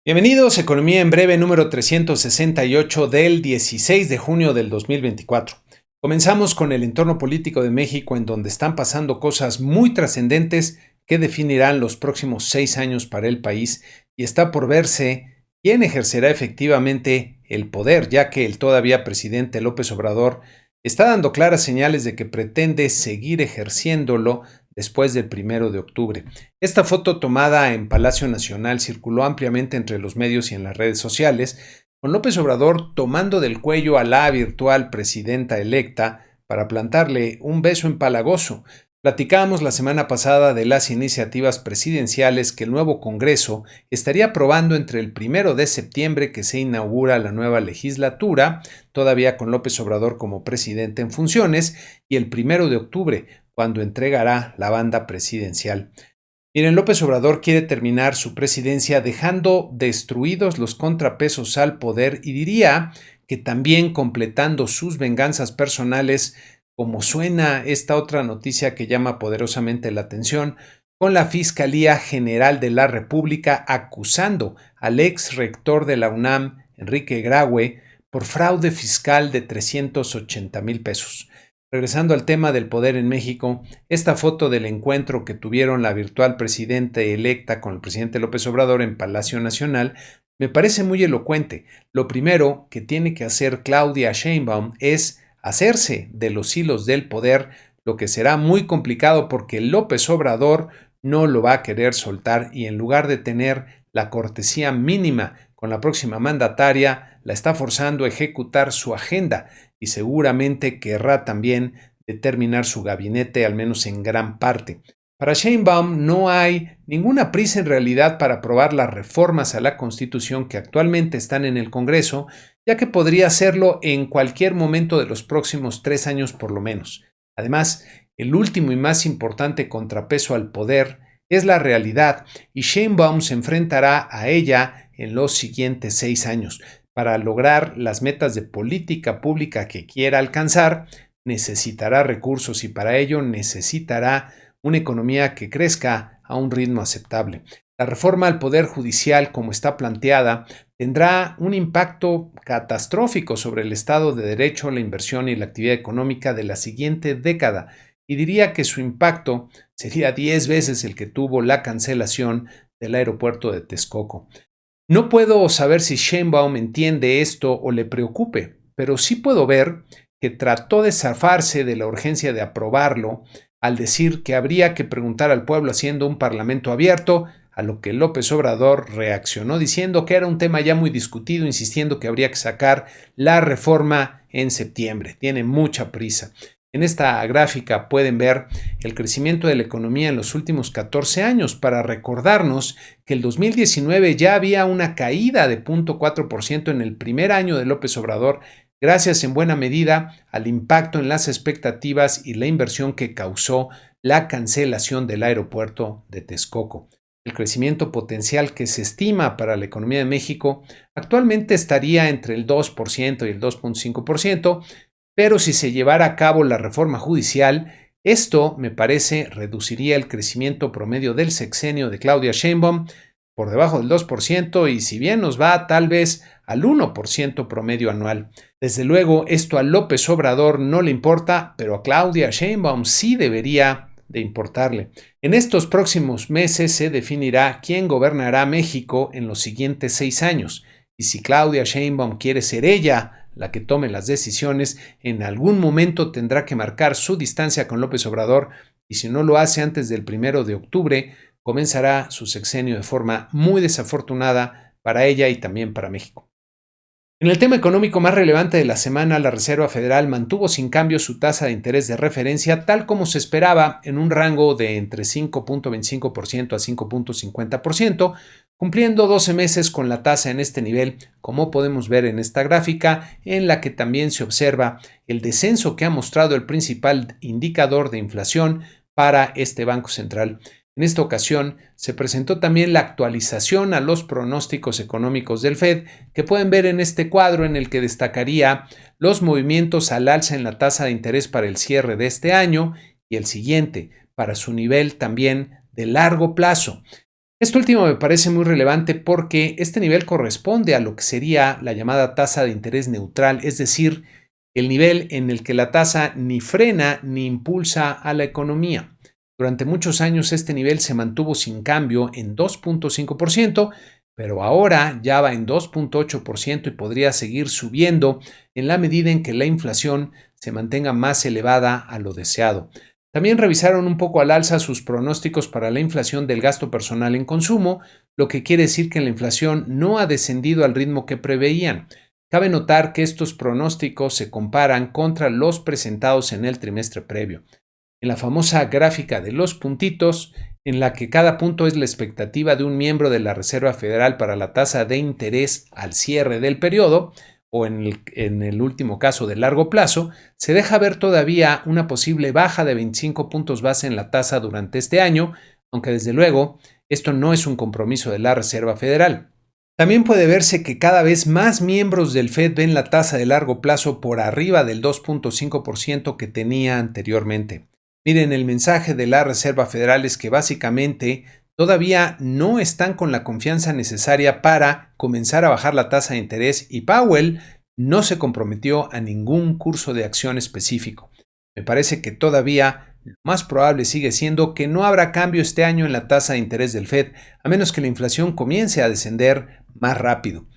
Bienvenidos a Economía en Breve número 368 del 16 de junio del 2024. Comenzamos con el entorno político de México, en donde están pasando cosas muy trascendentes que definirán los próximos 6 años para el país, y está por verse quién ejercerá efectivamente el poder, ya que el todavía presidente López Obrador está dando claras señales de que pretende seguir ejerciéndolo después del 1 de octubre. Esta foto, tomada en Palacio Nacional, circuló ampliamente entre los medios y en las redes sociales, con López Obrador tomando del cuello a la virtual presidenta electa para plantarle un beso empalagoso. Platicábamos la semana pasada de las iniciativas presidenciales que el nuevo Congreso estaría aprobando entre el 1 de septiembre, que se inaugura la nueva legislatura, todavía con López Obrador como presidente en funciones, y el 1 de octubre, cuando entregará la banda presidencial. Miren, López Obrador quiere terminar su presidencia dejando destruidos los contrapesos al poder, y diría que también completando sus venganzas personales, como suena esta otra noticia que llama poderosamente la atención, con la Fiscalía General de la República acusando al ex rector de la UNAM, Enrique Graue, por fraude fiscal de 380,000 pesos. Regresando al tema del poder en México, esta foto del encuentro que tuvieron la virtual presidenta electa con el presidente López Obrador en Palacio Nacional me parece muy elocuente. Lo primero que tiene que hacer Claudia Sheinbaum es hacerse de los hilos del poder, lo que será muy complicado porque López Obrador no lo va a querer soltar, y en lugar de tener la cortesía mínima con la próxima mandataria, la está forzando a ejecutar su agenda, y seguramente querrá también determinar su gabinete, al menos en gran parte. Para Sheinbaum no hay ninguna prisa en realidad para aprobar las reformas a la Constitución que actualmente están en el Congreso, ya que podría hacerlo en cualquier momento de los próximos 3 años por lo menos. Además, el último y más importante contrapeso al poder es la realidad, y Sheinbaum se enfrentará a ella en los siguientes 6 años. Para lograr las metas de política pública que quiera alcanzar, necesitará recursos, y para ello necesitará una economía que crezca a un ritmo aceptable. La reforma al Poder Judicial, como está planteada, tendrá un impacto catastrófico sobre el Estado de Derecho, la inversión y la actividad económica de la siguiente década, y diría que su impacto sería 10 veces el que tuvo la cancelación del aeropuerto de Texcoco. No puedo saber si Sheinbaum entiende esto o le preocupe, pero sí puedo ver que trató de zafarse de la urgencia de aprobarlo al decir que habría que preguntar al pueblo haciendo un parlamento abierto, a lo que López Obrador reaccionó diciendo que era un tema ya muy discutido, insistiendo que habría que sacar la reforma en septiembre. Tiene mucha prisa. En esta gráfica pueden ver el crecimiento de la economía en los últimos 14 años, para recordarnos que el 2019 ya había una caída de 0.4% en el primer año de López Obrador, gracias en buena medida al impacto en las expectativas y la inversión que causó la cancelación del aeropuerto de Texcoco. El crecimiento potencial que se estima para la economía de México actualmente estaría entre el 2% y el 2.5%, pero si se llevara a cabo la reforma judicial, esto, me parece, reduciría el crecimiento promedio del sexenio de Claudia Sheinbaum por debajo del 2%, y si bien nos va tal vez al 1% promedio anual. Desde luego, esto a López Obrador no le importa, pero a Claudia Sheinbaum sí debería de importarle. En estos próximos meses se definirá quién gobernará México en los siguientes 6 años, y si Claudia Sheinbaum quiere ser ella la que tome las decisiones, en algún momento tendrá que marcar su distancia con López Obrador, y si no lo hace antes del 1 de octubre, comenzará su sexenio de forma muy desafortunada para ella y también para México. En el tema económico más relevante de la semana, la Reserva Federal mantuvo sin cambio su tasa de interés de referencia, tal como se esperaba, en un rango de entre 5.25% a 5.50%, cumpliendo 12 meses con la tasa en este nivel, como podemos ver en esta gráfica, en la que también se observa el descenso que ha mostrado el principal indicador de inflación para este Banco Central. En esta ocasión se presentó también la actualización a los pronósticos económicos del Fed, que pueden ver en este cuadro, en el que destacaría los movimientos al alza en la tasa de interés para el cierre de este año y el siguiente, para su nivel también de largo plazo. Esto último me parece muy relevante porque este nivel corresponde a lo que sería la llamada tasa de interés neutral, es decir, el nivel en el que la tasa ni frena ni impulsa a la economía. Durante muchos años este nivel se mantuvo sin cambio en 2.5%, pero ahora ya va en 2.8% y podría seguir subiendo en la medida en que la inflación se mantenga más elevada a lo deseado. También revisaron un poco al alza sus pronósticos para la inflación del gasto personal en consumo, lo que quiere decir que la inflación no ha descendido al ritmo que preveían. Cabe notar que estos pronósticos se comparan contra los presentados en el trimestre previo. En la famosa gráfica de los puntitos, en la que cada punto es la expectativa de un miembro de la Reserva Federal para la tasa de interés al cierre del periodo, o en el último caso de largo plazo, se deja ver todavía una posible baja de 25 puntos base en la tasa durante este año, aunque desde luego esto no es un compromiso de la Reserva Federal. También puede verse que cada vez más miembros del Fed ven la tasa de largo plazo por arriba del 2.5% que tenía anteriormente. Miren, el mensaje de la Reserva Federal es que básicamente todavía no están con la confianza necesaria para comenzar a bajar la tasa de interés y Powell no se comprometió a ningún curso de acción específico. Me parece que todavía lo más probable sigue siendo que no habrá cambio este año en la tasa de interés del Fed, a menos que la inflación comience a descender más rápido.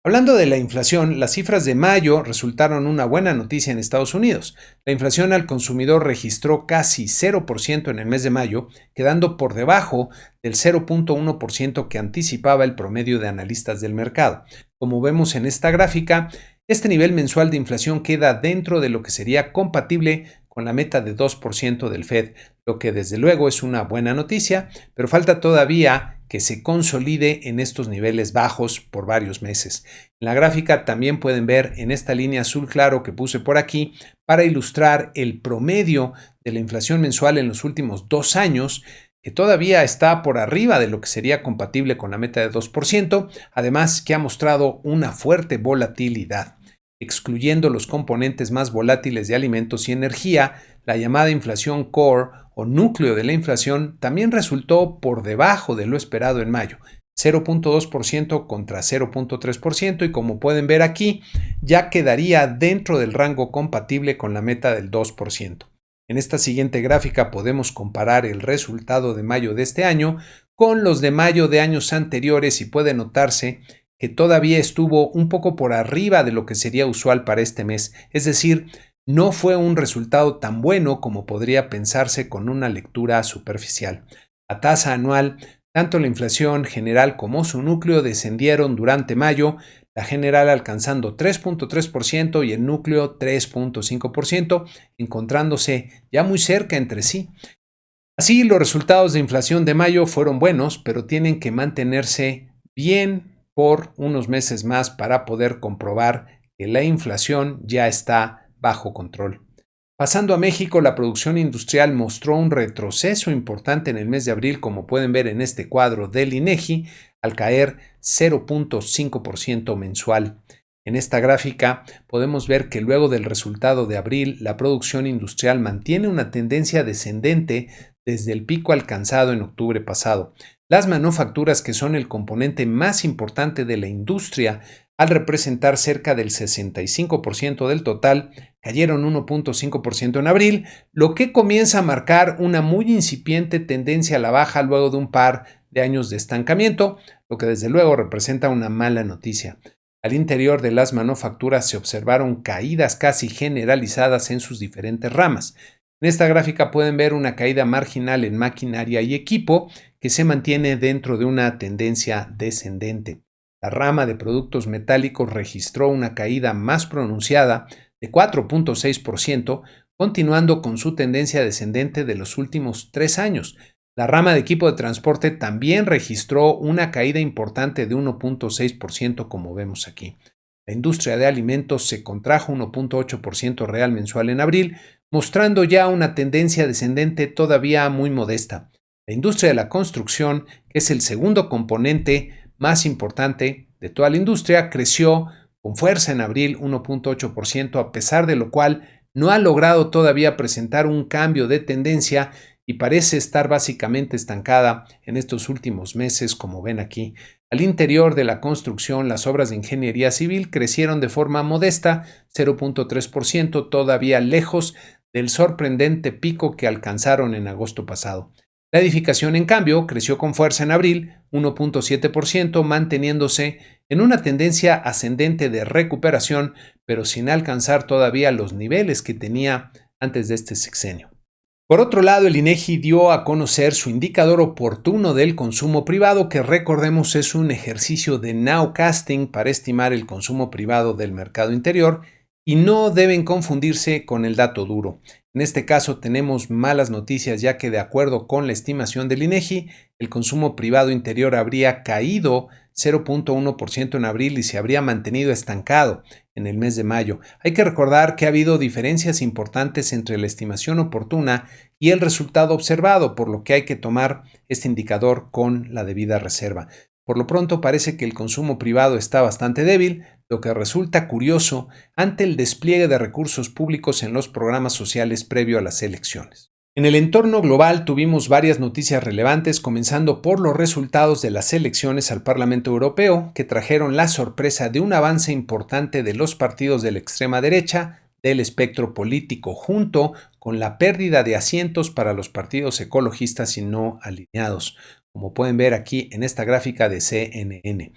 Hablando de la inflación, las cifras de mayo resultaron una buena noticia en Estados Unidos. La inflación al consumidor registró casi 0% en el mes de mayo, quedando por debajo del 0.1% que anticipaba el promedio de analistas del mercado. Como vemos en esta gráfica, este nivel mensual de inflación queda dentro de lo que sería compatible con la meta de 2% del Fed, lo que desde luego es una buena noticia, pero falta todavía que se consolide en estos niveles bajos por varios meses. En la gráfica también pueden ver en esta línea azul claro que puse por aquí para ilustrar el promedio de la inflación mensual en los últimos 2 años, que todavía está por arriba de lo que sería compatible con la meta de 2%, además que ha mostrado una fuerte volatilidad. Excluyendo los componentes más volátiles de alimentos y energía, la llamada inflación core o núcleo de la inflación también resultó por debajo de lo esperado en mayo, 0.2% contra 0.3% y como pueden ver aquí, ya quedaría dentro del rango compatible con la meta del 2%. En esta siguiente gráfica podemos comparar el resultado de mayo de este año con los de mayo de años anteriores y puede notarse que todavía estuvo un poco por arriba de lo que sería usual para este mes, es decir, no fue un resultado tan bueno como podría pensarse con una lectura superficial. La tasa anual, tanto la inflación general como su núcleo descendieron durante mayo, la general alcanzando 3.3% y el núcleo 3.5%, encontrándose ya muy cerca entre sí. Así, los resultados de inflación de mayo fueron buenos, pero tienen que mantenerse bien por unos meses más para poder comprobar que la inflación ya está bajo control. Pasando a México, la producción industrial mostró un retroceso importante en el mes de abril, como pueden ver en este cuadro del INEGI, al caer 0.5% mensual. En esta gráfica podemos ver que luego del resultado de abril, la producción industrial mantiene una tendencia descendente desde el pico alcanzado en octubre pasado. Las manufacturas, que son el componente más importante de la industria, al representar cerca del 65% del total, cayeron 1.5% en abril, lo que comienza a marcar una muy incipiente tendencia a la baja luego de un par de años de estancamiento, lo que desde luego representa una mala noticia. Al interior de las manufacturas se observaron caídas casi generalizadas en sus diferentes ramas. En esta gráfica pueden ver una caída marginal en maquinaria y equipo que se mantiene dentro de una tendencia descendente. La rama de productos metálicos registró una caída más pronunciada de 4.6%, continuando con su tendencia descendente de los últimos 3 años. La rama de equipo de transporte también registró una caída importante de 1.6%, como vemos aquí. La industria de alimentos se contrajo 1.8% real mensual en abril, mostrando ya una tendencia descendente todavía muy modesta. La industria de la construcción, que es el segundo componente más importante de toda la industria, creció con fuerza en abril 1.8%, a pesar de lo cual no ha logrado todavía presentar un cambio de tendencia y parece estar básicamente estancada en estos últimos meses, como ven aquí. Al interior de la construcción, las obras de ingeniería civil crecieron de forma modesta, 0.3%, todavía lejos del sorprendente pico que alcanzaron en agosto pasado. La edificación, en cambio, creció con fuerza en abril, 1.7%, manteniéndose en una tendencia ascendente de recuperación, pero sin alcanzar todavía los niveles que tenía antes de este sexenio. Por otro lado, el INEGI dio a conocer su indicador oportuno del consumo privado, que recordemos es un ejercicio de nowcasting para estimar el consumo privado del mercado interior y no deben confundirse con el dato duro. En este caso tenemos malas noticias, ya que de acuerdo con la estimación del INEGI, el consumo privado interior habría caído 0.1% en abril y se habría mantenido estancado en el mes de mayo. Hay que recordar que ha habido diferencias importantes entre la estimación oportuna y el resultado observado, por lo que hay que tomar este indicador con la debida reserva. Por lo pronto parece que el consumo privado está bastante débil, lo que resulta curioso ante el despliegue de recursos públicos en los programas sociales previo a las elecciones. En el entorno global tuvimos varias noticias relevantes, comenzando por los resultados de las elecciones al Parlamento Europeo, que trajeron la sorpresa de un avance importante de los partidos de la extrema derecha del espectro político, junto con la pérdida de asientos para los partidos ecologistas y no alineados, como pueden ver aquí en esta gráfica de CNN.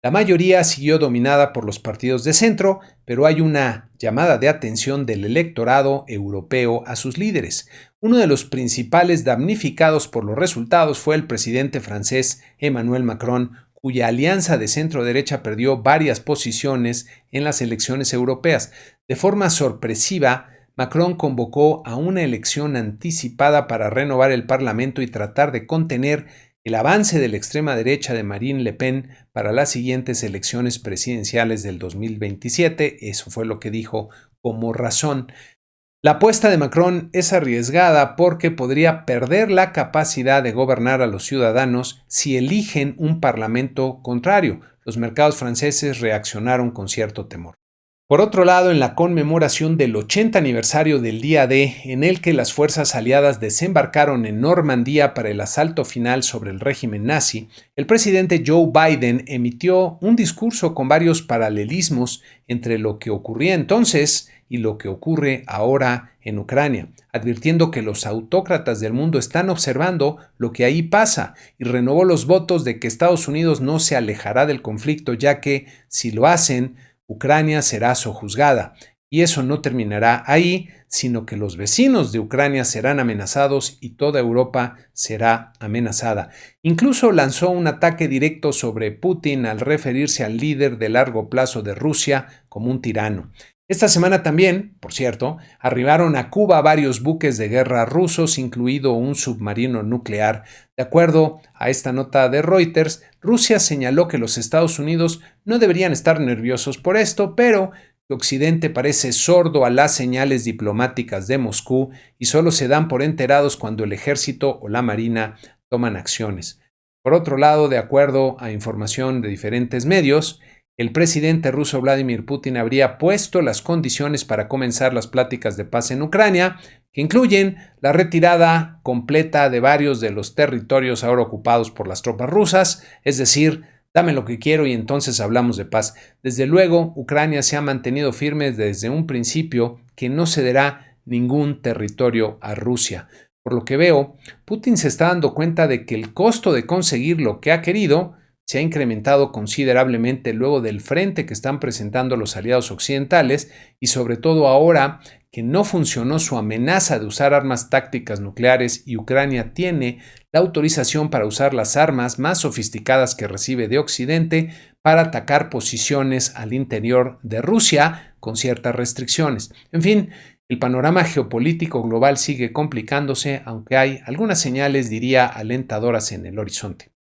La mayoría siguió dominada por los partidos de centro, pero hay una llamada de atención del electorado europeo a sus líderes. Uno de los principales damnificados por los resultados fue el presidente francés Emmanuel Macron, cuya alianza de centro-derecha perdió varias posiciones en las elecciones europeas. De forma sorpresiva, Macron convocó a una elección anticipada para renovar el Parlamento y tratar de contener el avance de la extrema derecha de Marine Le Pen para las siguientes elecciones presidenciales del 2027, eso fue lo que dijo como razón. La apuesta de Macron es arriesgada porque podría perder la capacidad de gobernar a los ciudadanos si eligen un parlamento contrario. Los mercados franceses reaccionaron con cierto temor. Por otro lado, en la conmemoración del 80 aniversario del Día D, en el que las fuerzas aliadas desembarcaron en Normandía para el asalto final sobre el régimen nazi, el presidente Joe Biden emitió un discurso con varios paralelismos entre lo que ocurría entonces y lo que ocurre ahora en Ucrania, advirtiendo que los autócratas del mundo están observando lo que ahí pasa y renovó los votos de que Estados Unidos no se alejará del conflicto, ya que, si lo hacen, Ucrania será sojuzgada, y eso no terminará ahí, sino que los vecinos de Ucrania serán amenazados y toda Europa será amenazada. Incluso lanzó un ataque directo sobre Putin al referirse al líder de largo plazo de Rusia como un tirano. Esta semana también, por cierto, arribaron a Cuba varios buques de guerra rusos, incluido un submarino nuclear. De acuerdo a esta nota de Reuters, Rusia señaló que los Estados Unidos no deberían estar nerviosos por esto, pero que Occidente parece sordo a las señales diplomáticas de Moscú y solo se dan por enterados cuando el ejército o la marina toman acciones. Por otro lado, de acuerdo a información de diferentes medios, el presidente ruso Vladimir Putin habría puesto las condiciones para comenzar las pláticas de paz en Ucrania, que incluyen la retirada completa de varios de los territorios ahora ocupados por las tropas rusas, es decir, dame lo que quiero y entonces hablamos de paz. Desde luego, Ucrania se ha mantenido firme desde un principio que no cederá ningún territorio a Rusia. Por lo que veo, Putin se está dando cuenta de que el costo de conseguir lo que ha querido se ha incrementado considerablemente luego del frente que están presentando los aliados occidentales y sobre todo ahora que no funcionó su amenaza de usar armas tácticas nucleares y Ucrania tiene la autorización para usar las armas más sofisticadas que recibe de Occidente para atacar posiciones al interior de Rusia con ciertas restricciones. En fin, el panorama geopolítico global sigue complicándose, aunque hay algunas señales, diría, alentadoras en el horizonte.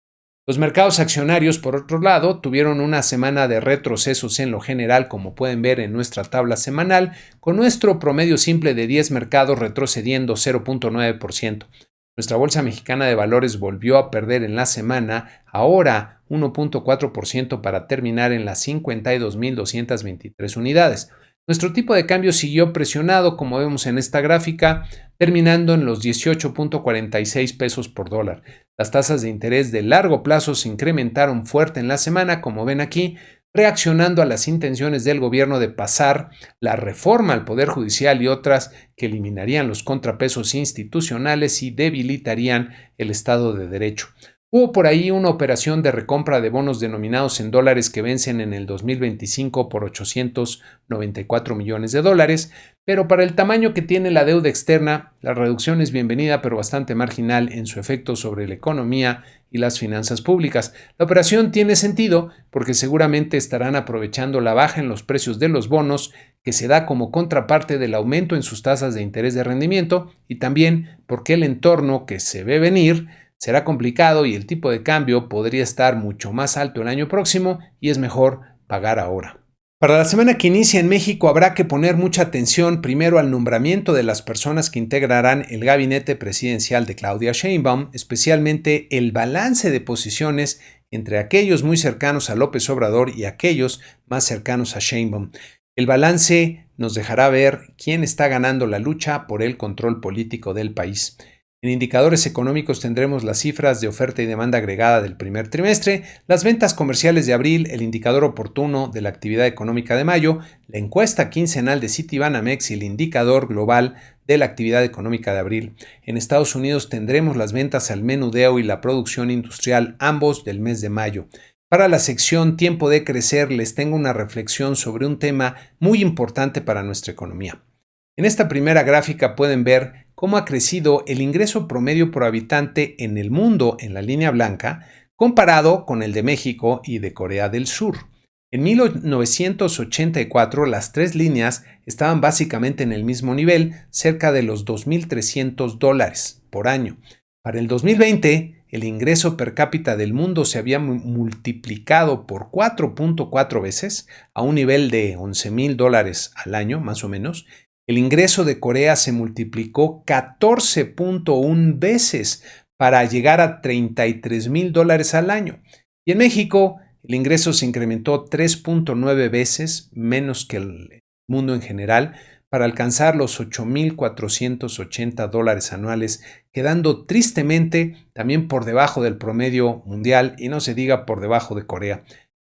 Los mercados accionarios, por otro lado, tuvieron una semana de retrocesos en lo general, como pueden ver en nuestra tabla semanal, con nuestro promedio simple de 10 mercados retrocediendo 0.9%. Nuestra Bolsa Mexicana de Valores volvió a perder en la semana, ahora 1.4% para terminar en las 52.223 unidades. Nuestro tipo de cambio siguió presionado, como vemos en esta gráfica, terminando en los 18.46 pesos por dólar. Las tasas de interés de largo plazo se incrementaron fuerte en la semana, como ven aquí, reaccionando a las intenciones del gobierno de pasar la reforma al Poder Judicial y otras que eliminarían los contrapesos institucionales y debilitarían el Estado de Derecho. Hubo por ahí una operación de recompra de bonos denominados en dólares que vencen en el 2025 por 894 millones de dólares, pero para el tamaño que tiene la deuda externa, la reducción es bienvenida pero bastante marginal en su efecto sobre la economía y las finanzas públicas. La operación tiene sentido porque seguramente estarán aprovechando la baja en los precios de los bonos que se da como contraparte del aumento en sus tasas de interés de rendimiento y también porque el entorno que se ve venir será complicado y el tipo de cambio podría estar mucho más alto el año próximo y es mejor pagar ahora. Para la semana que inicia en México habrá que poner mucha atención primero al nombramiento de las personas que integrarán el gabinete presidencial de Claudia Sheinbaum, especialmente el balance de posiciones entre aquellos muy cercanos a López Obrador y aquellos más cercanos a Sheinbaum. El balance nos dejará ver quién está ganando la lucha por el control político del país. En indicadores económicos tendremos las cifras de oferta y demanda agregada del primer trimestre, las ventas comerciales de abril, el indicador oportuno de la actividad económica de mayo, la encuesta quincenal de Citibanamex y el indicador global de la actividad económica de abril. En Estados Unidos tendremos las ventas al menudeo y la producción industrial, ambos del mes de mayo. Para la sección Tiempo de Crecer les tengo una reflexión sobre un tema muy importante para nuestra economía. En esta primera gráfica pueden ver cómo ha crecido el ingreso promedio por habitante en el mundo en la línea blanca comparado con el de México y de Corea del Sur. En 1984 las tres líneas estaban básicamente en el mismo nivel, cerca de los $2.300 por año. Para el 2020, el ingreso per cápita del mundo se había multiplicado por 4.4 veces, a un nivel de $11,000 al año, más o menos. El ingreso de Corea se multiplicó 14.1 veces para llegar a $33,000 al año. Y en México, el ingreso se incrementó 3.9 veces, menos que el mundo en general, para alcanzar los $8,480 anuales, quedando tristemente también por debajo del promedio mundial y no se diga por debajo de Corea.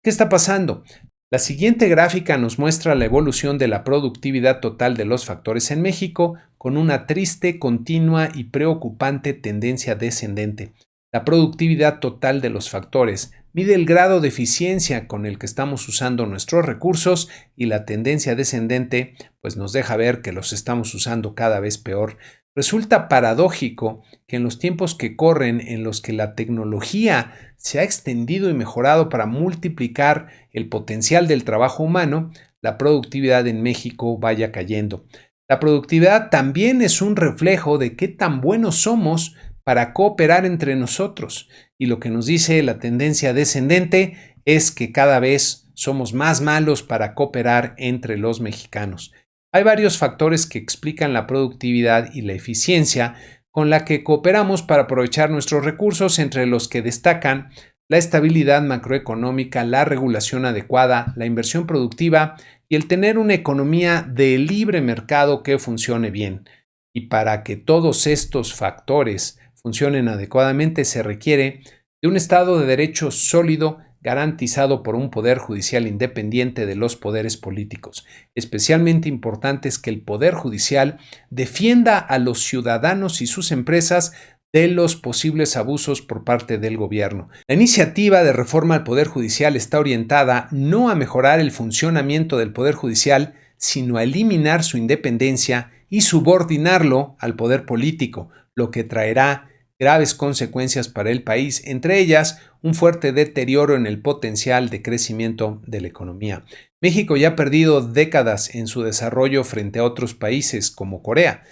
¿Qué está pasando? La siguiente gráfica nos muestra la evolución de la productividad total de los factores en México con una triste, continua y preocupante tendencia descendente. La productividad total de los factores mide el grado de eficiencia con el que estamos usando nuestros recursos y la tendencia descendente pues nos deja ver que los estamos usando cada vez peor. Resulta paradójico que en los tiempos que corren en los que la tecnología se ha extendido y mejorado para multiplicar el potencial del trabajo humano, la productividad en México vaya cayendo. La productividad también es un reflejo de qué tan buenos somos para cooperar entre nosotros. Y lo que nos dice la tendencia descendente es que cada vez somos más malos para cooperar entre los mexicanos. Hay varios factores que explican la productividad y la eficiencia con la que cooperamos para aprovechar nuestros recursos, entre los que destacan la estabilidad macroeconómica, la regulación adecuada, la inversión productiva y el tener una economía de libre mercado que funcione bien. Y para que todos estos factores funcionen adecuadamente se requiere de un Estado de Derecho sólido, garantizado por un poder judicial independiente de los poderes políticos. Especialmente importante es que el poder judicial defienda a los ciudadanos y sus empresas de los posibles abusos por parte del gobierno. La iniciativa de reforma al Poder Judicial está orientada no a mejorar el funcionamiento del Poder Judicial, sino a eliminar su independencia y subordinarlo al poder político, lo que traerá graves consecuencias para el país, entre ellas un fuerte deterioro en el potencial de crecimiento de la economía. México ya ha perdido décadas en su desarrollo frente a otros países como Corea,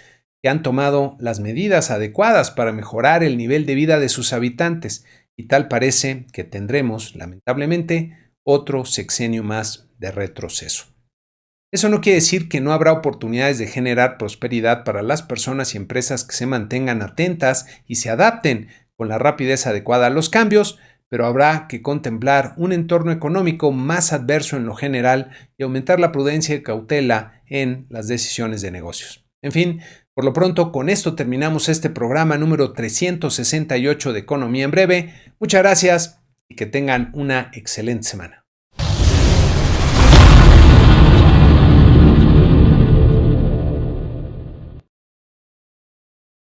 que han tomado las medidas adecuadas para mejorar el nivel de vida de sus habitantes, y tal parece que tendremos, lamentablemente, otro sexenio más de retroceso. Eso no quiere decir que no habrá oportunidades de generar prosperidad para las personas y empresas que se mantengan atentas y se adapten con la rapidez adecuada a los cambios, pero habrá que contemplar un entorno económico más adverso en lo general y aumentar la prudencia y cautela en las decisiones de negocios. En fin, por lo pronto, con esto terminamos este programa número 368 de Economía en Breve. Muchas gracias y que tengan una excelente semana.